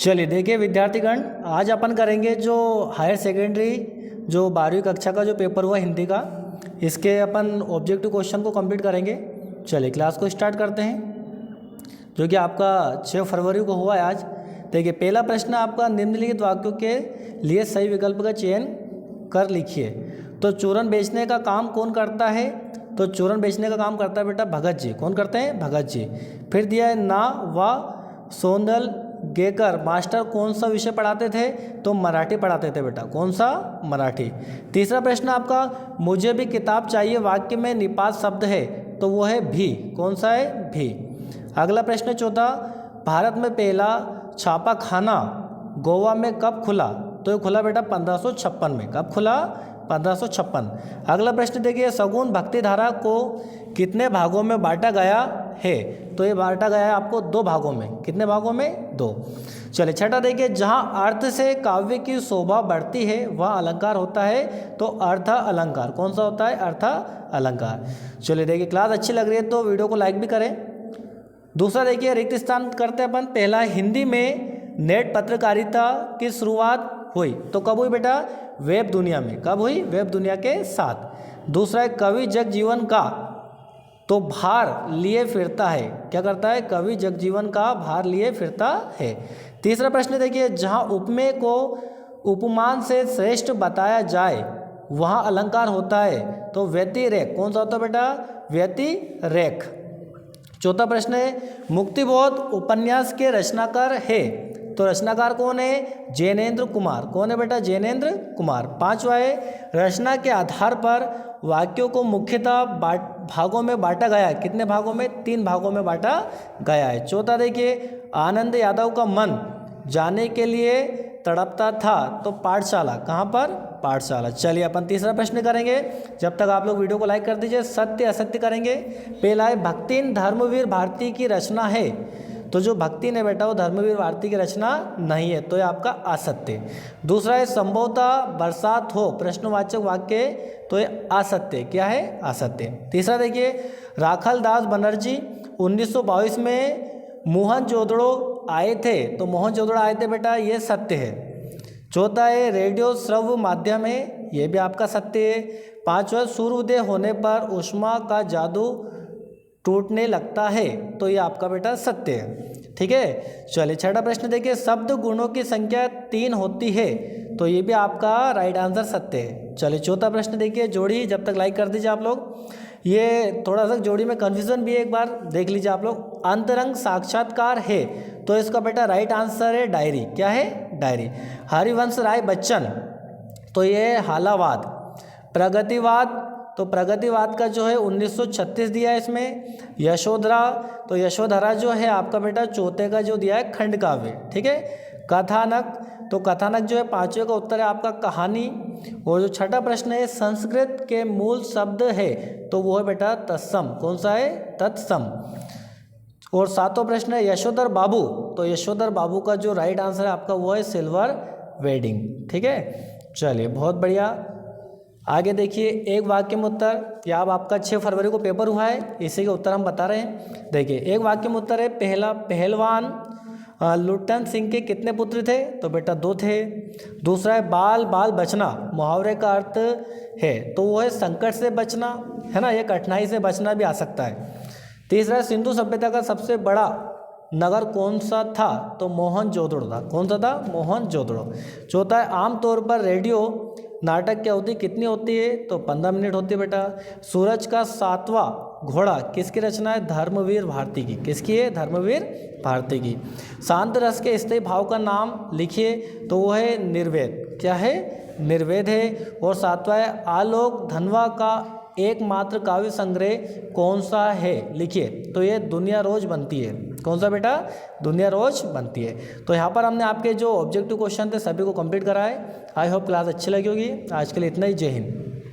चलिए देखिए विद्यार्थीगण, आज अपन करेंगे जो हायर सेकेंडरी जो 12वीं कक्षा का जो पेपर हुआ हिंदी का, इसके अपन ऑब्जेक्टिव क्वेश्चन को कंप्लीट करेंगे। चलिए क्लास को स्टार्ट करते हैं, जो कि आपका 6 फरवरी को हुआ है आज। देखिए पहला प्रश्न आपका, निम्नलिखित वाक्यों के लिए सही विकल्प का चयन कर लिखिए। तो चूरन बेचने का काम कौन करता है? तो चूरन बेचने का काम करता है बेटा भगत जी। कौन करते हैं? भगत जी। फिर दिया है ना व सोंदल गेकर मास्टर कौन सा विषय पढ़ाते थे? तो मराठी पढ़ाते थे बेटा। कौन सा? मराठी। तीसरा प्रश्न आपका, मुझे भी किताब चाहिए वाक्य में निपात शब्द है, तो वो है भी। कौन सा है? भी। अगला प्रश्न चौथा, भारत में पहला छापा खाना गोवा में कब खुला? तो ये खुला बेटा 1556 में। कब खुला? 1556। अगला प्रश्न देखिए, सगुण भक्ति धारा को कितने भागों में बांटा गया है? तो ये बांटा गया है आपको 2 भागों में। कितने भागों में? 2। चलिए छठा देखिए, जहाँ अर्थ से काव्य की शोभा बढ़ती है वह अलंकार होता है, तो अर्थ अलंकार। कौन सा होता है? अर्थ अलंकार। चलिए देखिए क्लास अच्छी लग रही है तो वीडियो को लाइक भी करें। दूसरा देखिए, रिक्त स्थान करते हैं अपन। पहला, हिंदी में नेट पत्रकारिता की शुरुआत हुई, तो कब हुई बेटा? वेब दुनिया में। कब हुई? वेब दुनिया के साथ। दूसरा है, कवि जगजीवन का तो भार लिए फिरता है। क्या करता है? कवि जगजीवन का भार लिए फिरता है। तीसरा प्रश्न देखिए, जहाँ उपमेय को उपमान से श्रेष्ठ बताया जाए वहाँ अलंकार होता है, तो व्यतिरेक। कौन सा होता है बेटा? व्यतिरेक। चौथा प्रश्न है, मुक्तिबोध उपन्यास के रचनाकार है, तो रचनाकार कौन है? जैनेन्द्र कुमार। कौन है बेटा? जैनेन्द्र कुमार। पांचवा है, रचना के आधार पर वाक्यों को मुख्यतः भागों में बांटा गया है। कितने भागों में? 3 भागों में बांटा गया है। चौथा देखिए, आनंद यादव का मन जाने के लिए तड़पता था, तो पाठशाला। कहाँ पर? पाठशाला। चलिए अपन तीसरा प्रश्न करेंगे। जब तक आप लोग वीडियो को लाइक कर दीजिए। सत्य असत्य करेंगे। पहला है, भक्तिन धर्मवीर भारती की रचना है, तो जो भक्तिन है बेटा वो धर्मवीर भारती की रचना नहीं है, तो ये आपका असत्य। दूसरा है, संभवतः बरसात हो प्रश्नवाचक वाक्य, तो ये असत्य। क्या है? असत्य। तीसरा देखिए, राखल दास बनर्जी 1922 में मोहनजोदड़ो आए थे, तो मोहनजोदड़ो आए थे बेटा, ये सत्य है। चौथा है, रेडियो श्रव्य माध्यम है, ये भी आपका सत्य है। पांचवा, सूर्योदय होने पर ऊष्मा का जादू टूटने लगता है, तो ये आपका बेटा सत्य है। ठीक है। चलिए छठा प्रश्न देखिए, शब्द गुणों की संख्या 3 होती है, तो ये भी आपका राइट आंसर सत्य है। चलिए चौथा प्रश्न देखिए, जोड़ी। जब तक लाइक कर दीजिए आप लोग। ये थोड़ा सा जोड़ी में कन्फ्यूजन भी है, एक बार देख लीजिए आप लोग। अंतरंग साक्षात्कार है, तो इसका बेटा राइट आंसर है डायरी। क्या है? डायरी। हरिवंश राय बच्चन, तो ये हालावाद। प्रगतिवाद, तो प्रगतिवाद का जो है 1936 दिया है इसमें। यशोधरा, तो यशोधरा जो है आपका बेटा चौथे का जो दिया है खंड काव्य। ठीक है। कथानक, तो कथानक जो है 5वें का उत्तर है आपका कहानी। और जो छठा प्रश्न है, संस्कृत के मूल शब्द है, तो वो है बेटा तत्सम। कौन सा है? तत्सम। और 7वां प्रश्न है, यशोधर बाबू, तो यशोधर बाबू का जो राइट आंसर है आपका वो है सिल्वर वेडिंग। ठीक है। चलिए बहुत बढ़िया। आगे देखिए, एक वाक्य में उत्तर, या अब आपका 6 फरवरी को पेपर हुआ है, इसी के उत्तर हम बता रहे हैं। देखिए एक वाक्य में उत्तर है, पहला, पहलवान लुट्टन सिंह के कितने पुत्र थे? तो बेटा 2 थे। दूसरा है, बाल बाल बचना मुहावरे का अर्थ है, तो वो है संकट से बचना, है ना, ये कठिनाई से बचना भी आ सकता है। तीसरा है, सिंधु सभ्यता का सबसे बड़ा नगर कौन सा था? तो मोहनजोदड़ो था। कौन सा था? मोहनजोदड़ो। चौथा है, आमतौर पर रेडियो नाटक की अवधि कितनी होती है? तो 15 मिनट होती है बेटा। सूरज का 7वां घोड़ा किसकी रचना है? धर्मवीर भारती की। किसकी है? धर्मवीर भारती की। शांत रस के स्थायी भाव का नाम लिखिए, तो वो है निर्वेद। क्या है? निर्वेद है। और 7वां है, आलोक धनवा का एकमात्र काव्य संग्रह कौन सा है? लिखिए, तो ये दुनिया रोज बनती है। कौन सा बेटा? दुनिया रोज बनती है। तो यहाँ पर हमने आपके जो ऑब्जेक्टिव क्वेश्चन थे सभी को कंप्लीट करा है। आई होप क्लास अच्छी लगी होगी। आज के लिए इतना ही। जय हिंद।